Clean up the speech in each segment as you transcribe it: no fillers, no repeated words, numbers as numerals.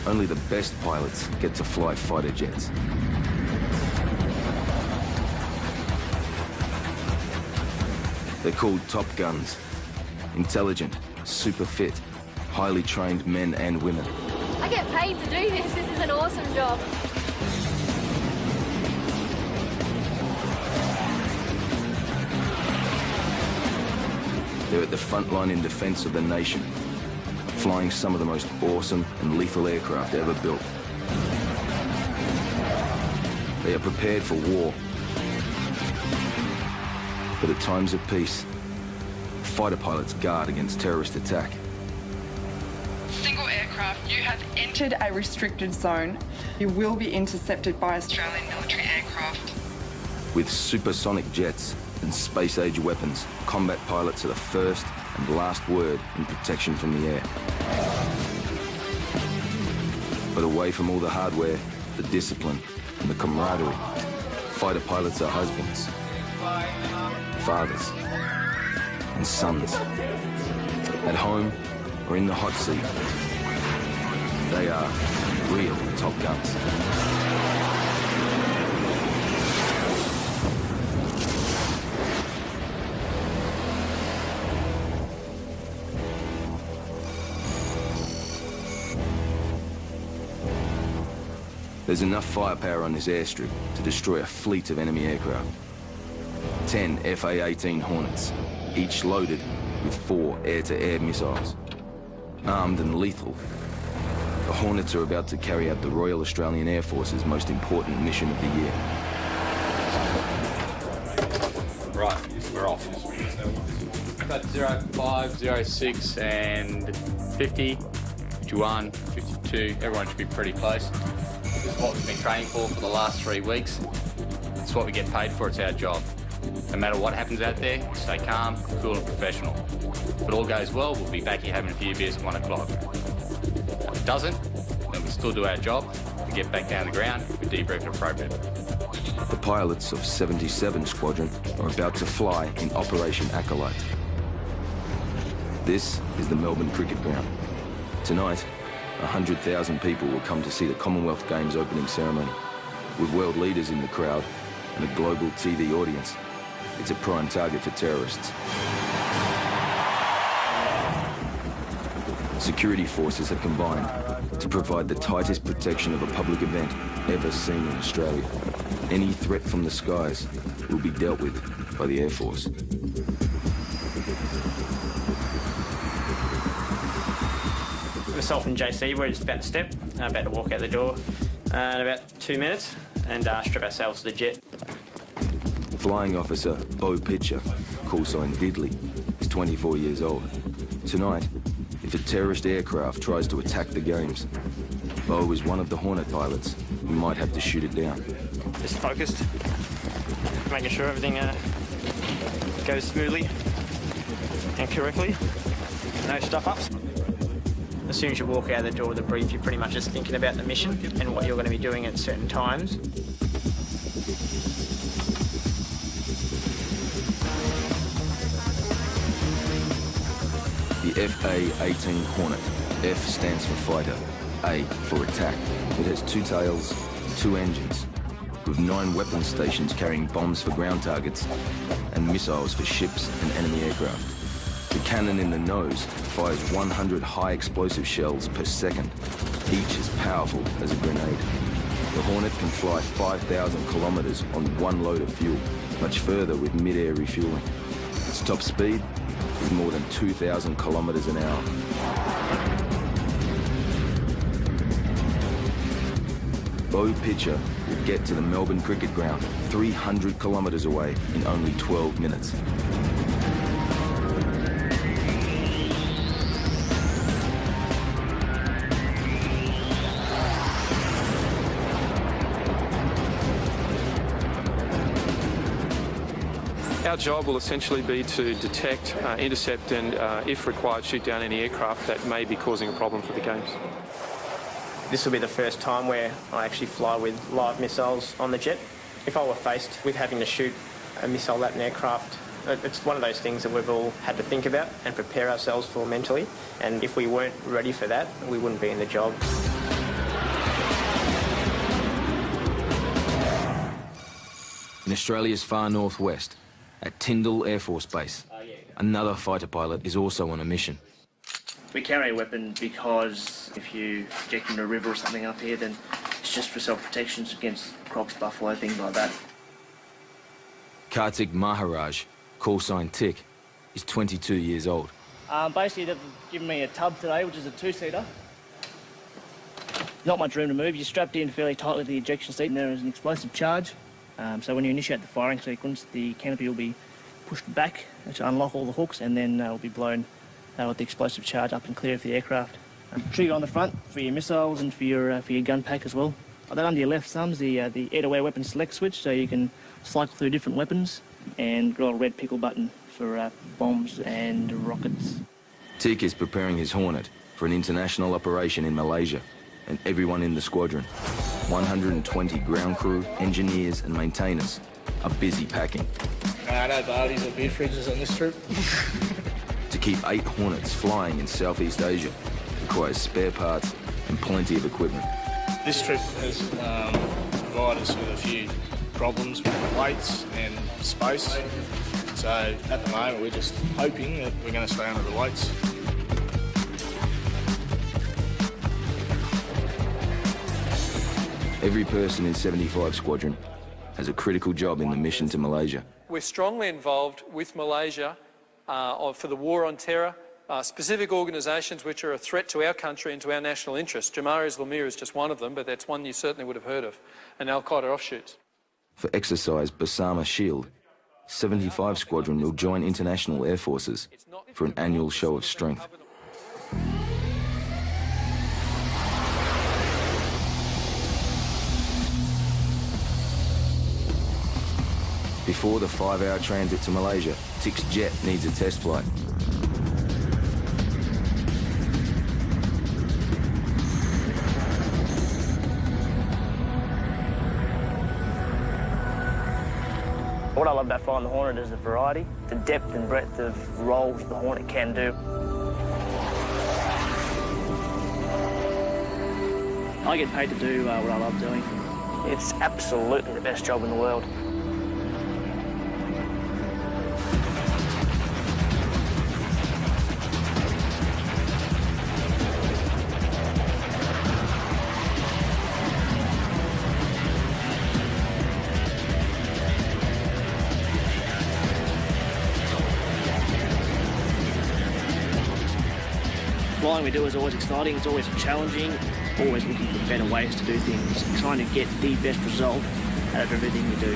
Only the best pilots get to fly fighter jets. They're called Top Guns. Intelligent, super fit, highly trained men and women. I get paid to do this. This is an awesome job. They're at the front line in defense of the nation, flying some of the most awesome and lethal aircraft ever built. They are prepared for war. But at times of peace, fighter pilots guard against terrorist attack. Single aircraft, you have entered a restricted zone. You will be intercepted by Australian military aircraft. With supersonic jets and space-age weapons, combat pilots are the first and last word in protection from the air. But away from all the hardware, the discipline, and the camaraderie, fighter pilots are husbands, fathers, and sons. At home or in the hot seat, they are real Top Guns. There's enough firepower on this airstrip to destroy a fleet of enemy aircraft. 10 FA-18 Hornets, each loaded with 4 air-to-air missiles. Armed and lethal, the Hornets are about to carry out the Royal Australian Air Force's most important mission of the year. Right, we're off. That's 05, 06 and 50, 51, 52. Everyone should be pretty close. This is what we've been training for the last 3 weeks. It's what we get paid for, it's our job. No matter what happens out there, we stay calm, cool and professional. If it all goes well, we'll be back here having a few beers at 1 o'clock. If it doesn't, then we still do our job. We get back down the ground, we debrief appropriately. The pilots of 77 Squadron are about to fly in Operation Acolyte. This is the Melbourne Cricket Ground. Tonight, 100,000 people will come to see the Commonwealth Games opening ceremony. With world leaders in the crowd and a global TV audience, it's a prime target for terrorists. Security forces have combined to provide the tightest protection of a public event ever seen in Australia. Any threat from the skies will be dealt with by the Air Force. Myself and JC, we're just about to step, about to walk out the door in about 2 minutes and strap ourselves to the jet. Flying Officer Bo Pitcher, call sign Diddley, is 24 years old. Tonight, if a terrorist aircraft tries to attack the games, Bo is one of the Hornet pilots who might have to shoot it down. Just focused, making sure everything goes smoothly and correctly. No stuff-ups. As soon as you walk out the door of the brief, you're pretty much just thinking about the mission and what you're going to be doing at certain times. The FA-18 Hornet. F stands for fighter, A for attack. It has 2 tails, 2 engines, with 9 weapon stations carrying bombs for ground targets and missiles for ships and enemy aircraft. The cannon in the nose fires 100 high explosive shells per second, each as powerful as a grenade. The Hornet can fly 5,000 kilometers on 1 load of fuel, much further with mid-air refueling. Its top speed is more than 2,000 kilometers an hour. Bo Pitcher will get to the Melbourne Cricket Ground 300 kilometers away in only 12 minutes. Our job will essentially be to detect, intercept and, if required, shoot down any aircraft that may be causing a problem for the games. This will be the first time where I actually fly with live missiles on the jet. If I were faced with having to shoot a missile at an aircraft, it's one of those things that we've all had to think about and prepare ourselves for mentally. And if we weren't ready for that, we wouldn't be in the job. In Australia's far northwest, at Tyndall Air Force Base, another fighter pilot is also on a mission. We carry a weapon because if you eject into a river or something up here, then it's just for self-protection against crocs, buffalo, things like that. Kartik Maharaj, call sign Tick, is 22 years old. Basically, they've given me a tub today, which is a two-seater. Not much room to move. You're strapped in fairly tightly to the ejection seat, and there is an explosive charge. So when you initiate the firing sequence, the canopy will be pushed back to unlock all the hooks, and then will be blown with the explosive charge up and clear of the aircraft. Trigger on the front for your missiles and for your gun pack as well. Then under your left thumb's the air-to-air weapon select switch, so you can cycle through different weapons, and got a red pickle button for bombs and rockets. Tick is preparing his Hornet for an international operation in Malaysia, and everyone in the squadron, 120 ground crew, engineers and maintainers, are busy packing. No barbies or beer fridges on this trip. To keep 8 Hornets flying in Southeast Asia requires spare parts and plenty of equipment. This trip has provided us with a few problems with weights and space. So at the moment we're just hoping that we're going to stay under the weights. Every person in 75 Squadron has a critical job in the mission to Malaysia. We're strongly involved with Malaysia for the war on terror, specific organisations which are a threat to our country and to our national interests. Jemaah Islamiyah is just one of them, but that's one you certainly would have heard of, and Al-Qaeda offshoots. For exercise Basama Shield, 75 Squadron will join international air forces for an annual show of strength. Before the 5-hour transit to Malaysia, Tick's jet needs a test flight. What I love about flying the Hornet is the variety, the depth and breadth of roles the Hornet can do. I get paid to do what I love doing. It's absolutely the best job in the world. Flying we do is always exciting, it's always challenging, always looking for better ways to do things, and trying to get the best result out of everything we do.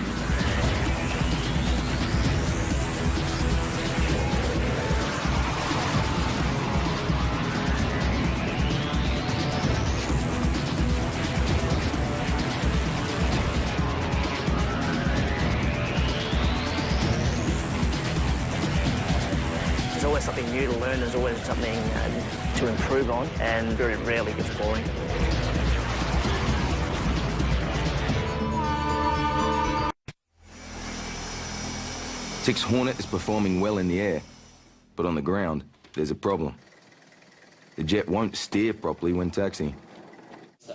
There's always something new to learn, there's always something to improve on, and very rarely gets boring. Tick's Hornet is performing well in the air, but on the ground, there's a problem. The jet won't steer properly when taxiing.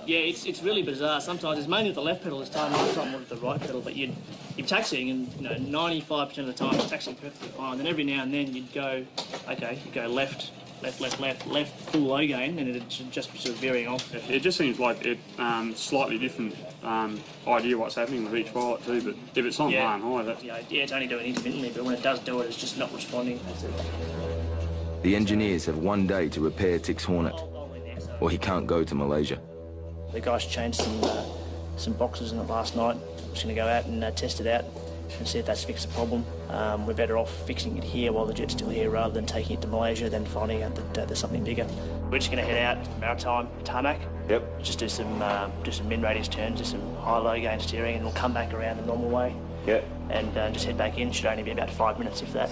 Yeah, it's really bizarre. Sometimes it's mainly with the left pedal this time, other time with the right pedal, but you're taxiing and 95% of the time it's taxiing perfectly fine. Then every now and then you'd go, okay, you go left, full low gain, and it'd just be sort of veering off. It just seems like it slightly different idea what's happening with each pilot too, but if it's on low and high, that's... Yeah, it's only doing intermittently, but when it does do it, it's just not responding. That's it. The engineers have one day to repair Tick's Hornet, or he can't go to Malaysia. The guys changed some boxes in it last night. I'm just going to go out and test it out and see if that's fixed the problem. We're better off fixing it here while the jet's still here rather than taking it to Malaysia, then finding out that there's something bigger. We're just going to head out to Maritime Tarmac. Yep. Just do some min-radius turns, do some high-low gain steering, and we'll come back around the normal way. Yep. And just head back in. Should only be about 5 minutes, if that.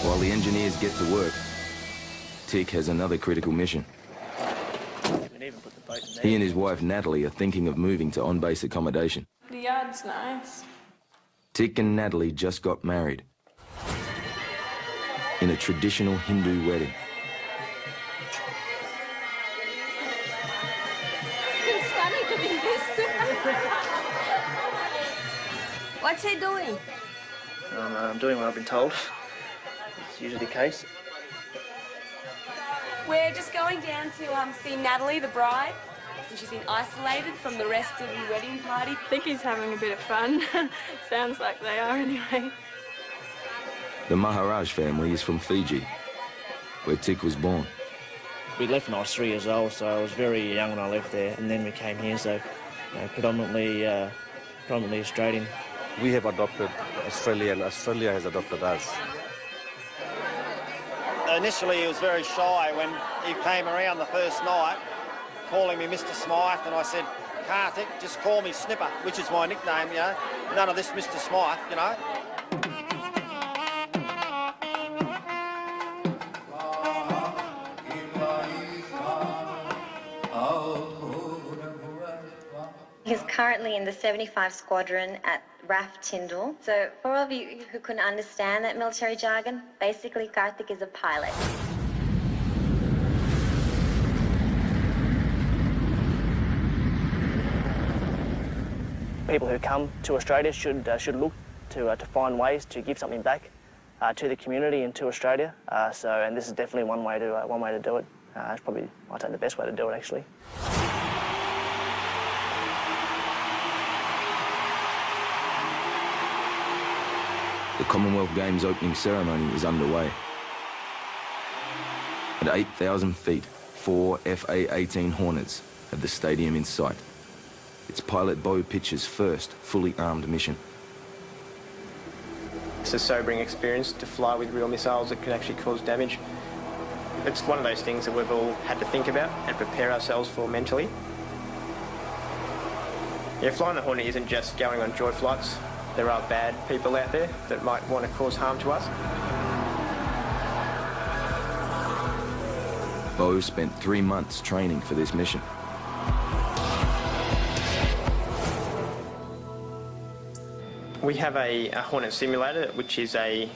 While the engineers get to work, Tick has another critical mission. Even put the boat in there. He and his wife Natalie are thinking of moving to on-base accommodation. The yard's nice. Tik and Natalie just got married in a traditional Hindu wedding. It's funny doing this. What's he doing? I'm doing what I've been told. It's usually the case. We're just going down to see Natalie, the bride. So she's been isolated from the rest of the wedding party. I think he's having a bit of fun. Sounds like they are anyway. The Maharaj family is from Fiji, where Tik was born. We left when I was 3 years old, so I was very young when I left there, and then we came here, so predominantly Australian. We have adopted Australia, and Australia has adopted us. Initially, he was very shy when he came around the first night, calling me Mr. Smythe, and I said, Kartik, just call me Snipper, which is my nickname, you know. None of this Mr. Smythe, you know. He's currently in the 75 Squadron at RAF Tyndall. So for all of you who couldn't understand that military jargon, basically Kartik is a pilot. People who come to Australia should look to find ways to give something back to the community and to Australia. And this is definitely one way to do it. It's probably, I'd say, the best way to do it, actually. The Commonwealth Games opening ceremony is underway. At 8,000 feet, 4 FA-18 Hornets have the stadium in sight. It's pilot Beau Pitcher's first fully armed mission. It's a sobering experience to fly with real missiles that could actually cause damage. It's one of those things that we've all had to think about and prepare ourselves for mentally. Yeah, flying the Hornet isn't just going on joy flights. There are bad people out there that might want to cause harm to us. Beau spent 3 months training for this mission. We have a Hornet simulator, which is an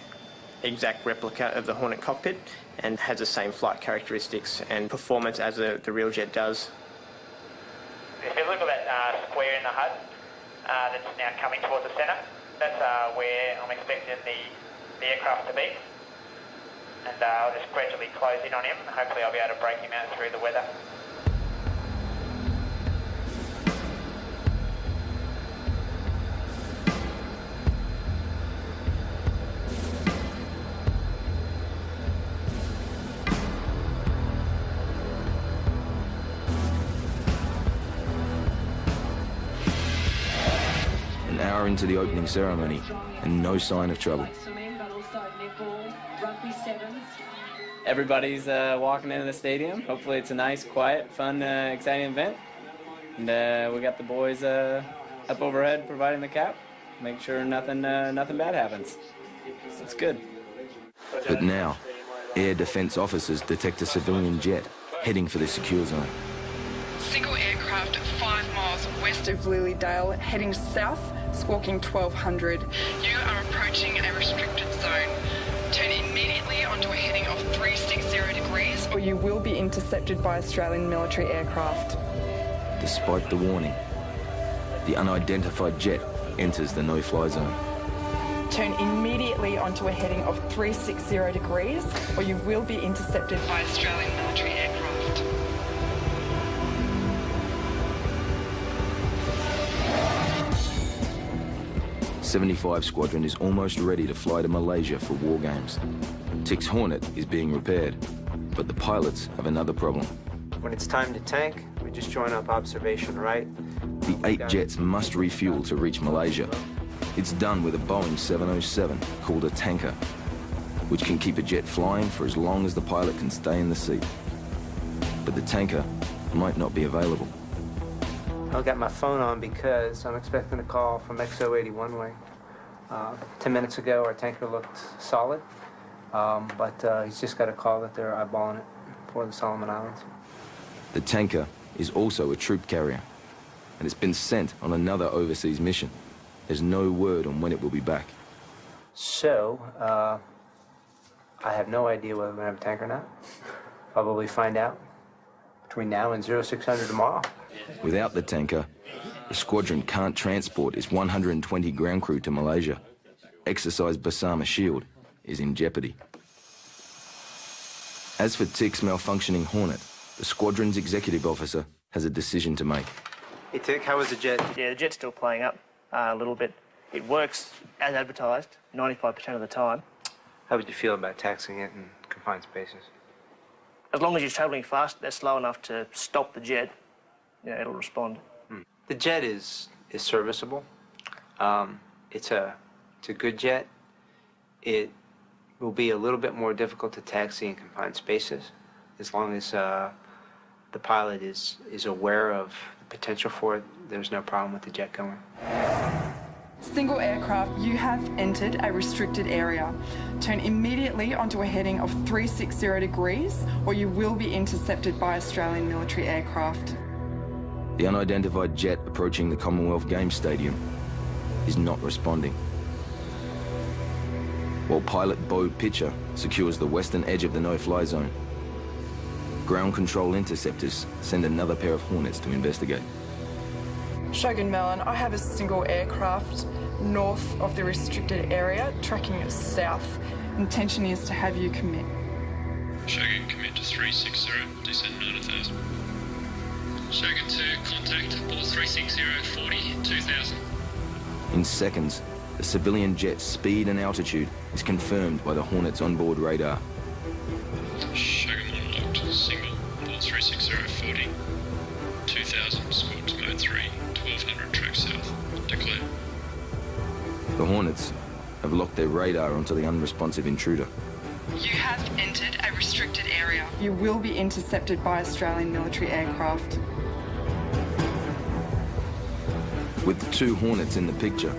exact replica of the Hornet cockpit and has the same flight characteristics and performance as the real jet does. If you look at that square in the HUD that's now coming towards the centre, that's where I'm expecting the aircraft to be. And I'll just gradually close in on him. Hopefully I'll be able to break him out through the weather. An hour into the opening ceremony, and no sign of trouble. Everybody's walking into the stadium. Hopefully it's a nice, quiet, fun, exciting event. And we got the boys up overhead providing the cap. Make sure nothing bad happens. It's good. But now, air defense officers detect a civilian jet heading for the secure zone. Single aircraft 5 miles west of Lilydale, heading south, squawking 1200. You are approaching a restricted zone. Turn immediately onto a heading of 360 degrees, or you will be intercepted by Australian military aircraft. Despite the warning, the unidentified jet enters the no-fly zone. Turn immediately onto a heading of 360 degrees, or you will be intercepted by Australian military aircraft. 75 Squadron is almost ready to fly to Malaysia for war games. Tik's Hornet is being repaired, but the pilots have another problem. When it's time to tank, we just join up observation right. The 8 jets must refuel to reach Malaysia. It's done with a Boeing 707 called a tanker, which can keep a jet flying for as long as the pilot can stay in the seat. But the tanker might not be available. I'll get my phone on because I'm expecting a call from XO81 way. 10 minutes ago, our tanker looked solid, but he's just got a call that they're eyeballing it for the Solomon Islands. The tanker is also a troop carrier. and it's been sent on another overseas mission. There's no word on when it will be back. So, I have no idea whether we're going to have a tank or not. Probably find out between now and 0600 tomorrow. Without the tanker, the squadron can't transport its 120 ground crew to Malaysia. Exercise Bersama Shield is in jeopardy. As for Tick's malfunctioning Hornet, the squadron's executive officer has a decision to make. Hey Tick, how was the jet? Yeah, the jet's still playing up a little bit. It works as advertised 95% of the time. How would you feel about taxiing it in confined spaces? As long as you're travelling fast, they're slow enough to stop the jet, yeah, it'll respond. The jet is serviceable. It's a good jet. It will be a little bit more difficult to taxi in confined spaces, as long as the pilot is aware of the potential for it. There's no problem with the jet going. Single aircraft, you have entered a restricted area. Turn immediately onto a heading of 360 degrees, or you will be intercepted by Australian military aircraft. The unidentified jet approaching the Commonwealth Games Stadium is not responding, while pilot Bo Pitcher secures the western edge of the no-fly zone. Ground control interceptors send another pair of Hornets to investigate. Shogun Mellon, I have a single aircraft north of the restricted area, tracking south. Intention is to have you commit. Shogun, commit to 360, descend 9000. Shogun 2, contact, ball 360, 40, 2000. In seconds, the civilian jet's speed and altitude is confirmed by the Hornet's onboard radar. Shogun 1 locked, single, ball 360, 40, 2000, squad to mode 3, 1200, track south, declare. The Hornets have locked their radar onto the unresponsive intruder. You have entered a restricted area. You will be intercepted by Australian military aircraft. With the two Hornets in the picture,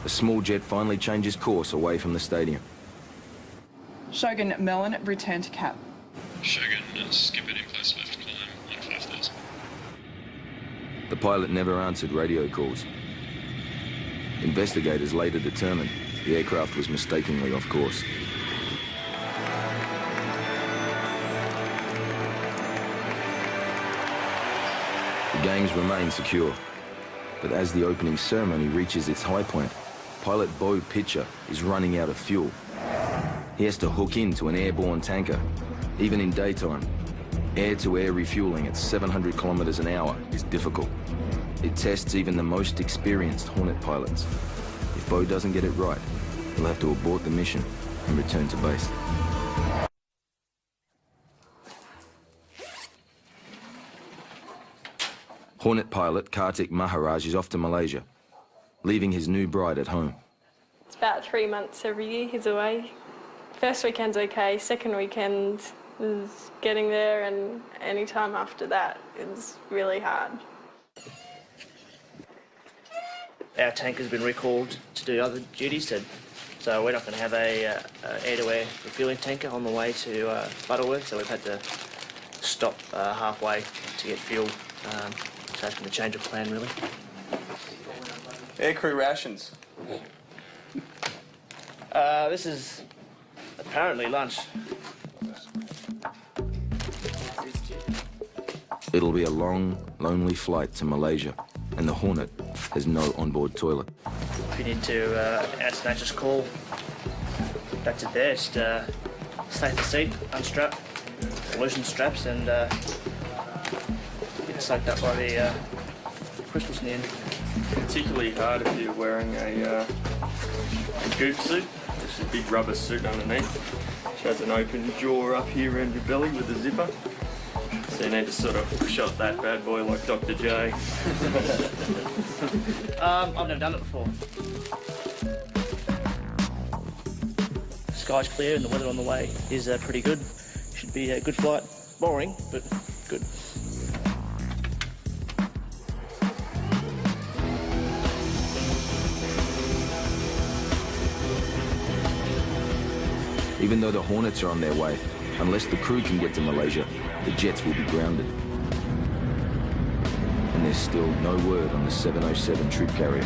the small jet finally changes course away from the stadium. Shogun Mellon, return to cap. Shogun, skip it in place left, climb 15,000. The pilot never answered radio calls. Investigators later determined the aircraft was mistakenly off course. The games remain secure, but as the opening ceremony reaches its high point, pilot Bo Pitcher is running out of fuel. He has to hook into an airborne tanker. Even in daytime, air-to-air refueling at 700 kilometers an hour is difficult. It tests even the most experienced Hornet pilots. If Bo doesn't get it right, he'll have to abort the mission and return to base. Hornet pilot Kartik Maharaj is off to Malaysia, leaving his new bride at home. It's about 3 months every year he's away. First weekend's okay, second weekend is getting there, and any time after that is really hard. Our tanker's been recalled to do other duties, so we're not going to have a air-to-air refueling tanker on the way to Butterworth, so we've had to stop halfway to get fuel. So that's been a change of plan, really. Aircrew rations. This is apparently lunch. It'll be a long, lonely flight to Malaysia, and the Hornet has no onboard toilet. If you need to answer nature's call, that's it there. Just save the seat, unstrap, loosen straps, and get soaked up by the crystals in the end. Particularly hard if you're wearing a goop suit. Just a big rubber suit underneath, which has an open jaw up here around your belly with a zipper. So you need to sort of push up that bad boy like Dr. J. I've never done it before. The sky's clear and the weather on the way is pretty good. Should be a good flight. Boring, but good. Even though the Hornets are on their way, unless the crew can get to Malaysia, the jets will be grounded. And there's still no word on the 707 troop carrier.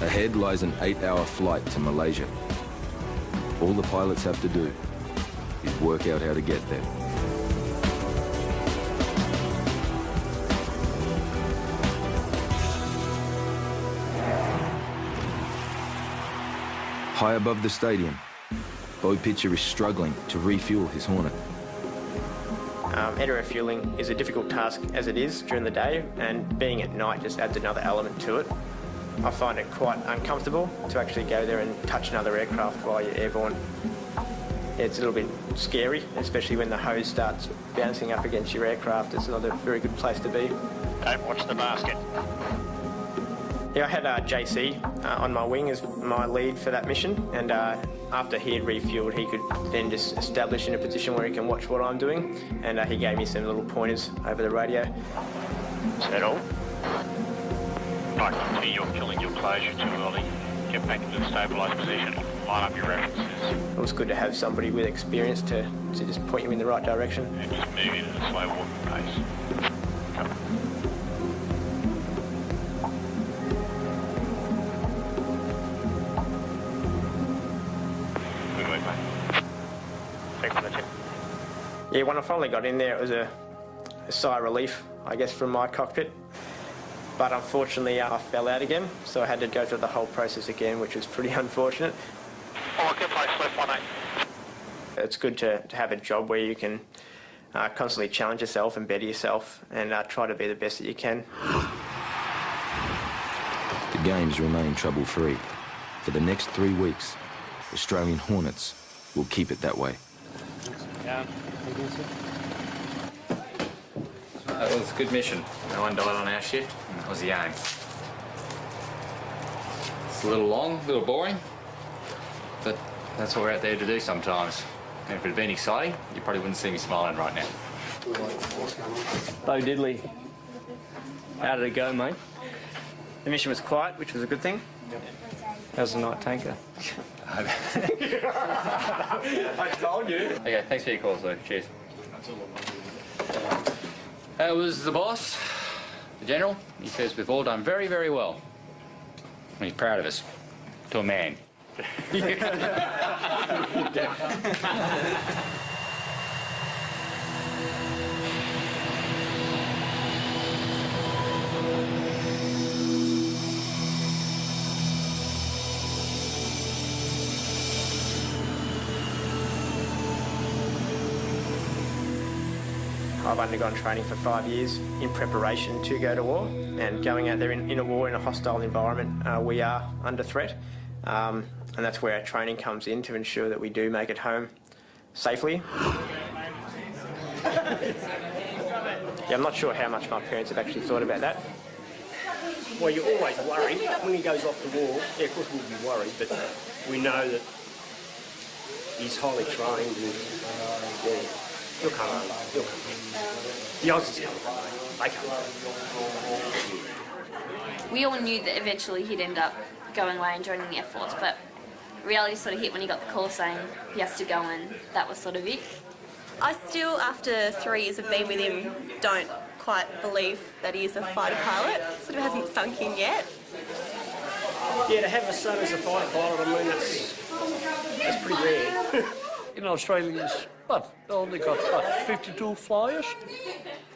Ahead lies an 8-hour flight to Malaysia. All the pilots have to do is work out how to get there. High above the stadium, Beau Pitcher is struggling to refuel his Hornet. Air refueling is a difficult task as it is during the day, and being at night just adds another element to it. I find it quite uncomfortable to actually go there and touch another aircraft while you're airborne. It's a little bit scary, especially when the hose starts bouncing up against your aircraft. It's not a very good place to be. Don't watch the basket. Yeah, I had JC on my wing as my lead for that mission, and after he had refueled, he could then just establish in a position where he can watch what I'm doing, and he gave me some little pointers over the radio. Is that all? Right, continue your killing your closure too early. Get back into the stabilised position. Line up your references. It was good to have somebody with experience to just point you in the right direction. And just move in at a slow walking pace. Come. Good work, mate. Thanks for the tip. Yeah, when I finally got in there, it was a sigh of relief, I guess, from my cockpit. But unfortunately, I fell out again, so I had to go through the whole process again, which was pretty unfortunate. Oh, good place, left 18. It's good to have a job where you can constantly challenge yourself and better yourself and try to be the best that you can. The games remain trouble-free. For the next 3 weeks, Australian Hornets will keep it that way. Yeah. It was a good mission. No one died on our shift, and that was the aim. It's a little long, a little boring, but that's what we're out there to do sometimes. And if it had been exciting, you probably wouldn't see me smiling right now. Beau Diddley, how did it go, mate? The mission was quiet, which was a good thing. How's the night tanker? I told you. Okay, thanks for your calls, though. Cheers. That was the boss, the general. He says we've all done very, very well. And he's proud of us, to a man. I've undergone training for 5 years in preparation to go to war, and going out there in a war in a hostile environment, we are under threat, and that's where our training comes in to ensure that we do make it home safely. Yeah, I'm not sure how much my parents have actually thought about that. Well, you're always worried. When he goes off to war, yeah, of course we'll be worried, but we know that he's highly trained and yeah, he'll come home. He'll come home. The Aussies come home. They come home. We all knew that eventually he'd end up going away and joining the Air Force, but reality sort of hit when he got the call saying he has to go, and that was sort of it. I still, after 3 years of being with him, don't quite believe that he is a fighter pilot. It sort of hasn't sunk in yet. Yeah, to have a son as a fighter pilot, I mean, that's pretty rare. In Australians, but they only got 52 flyers,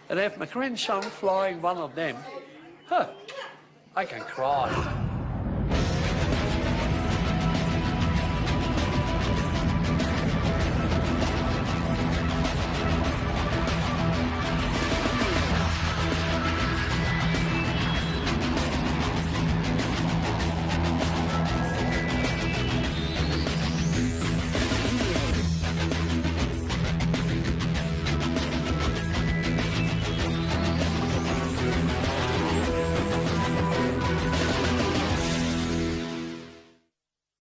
and have my grandson flying one of them, I can cry.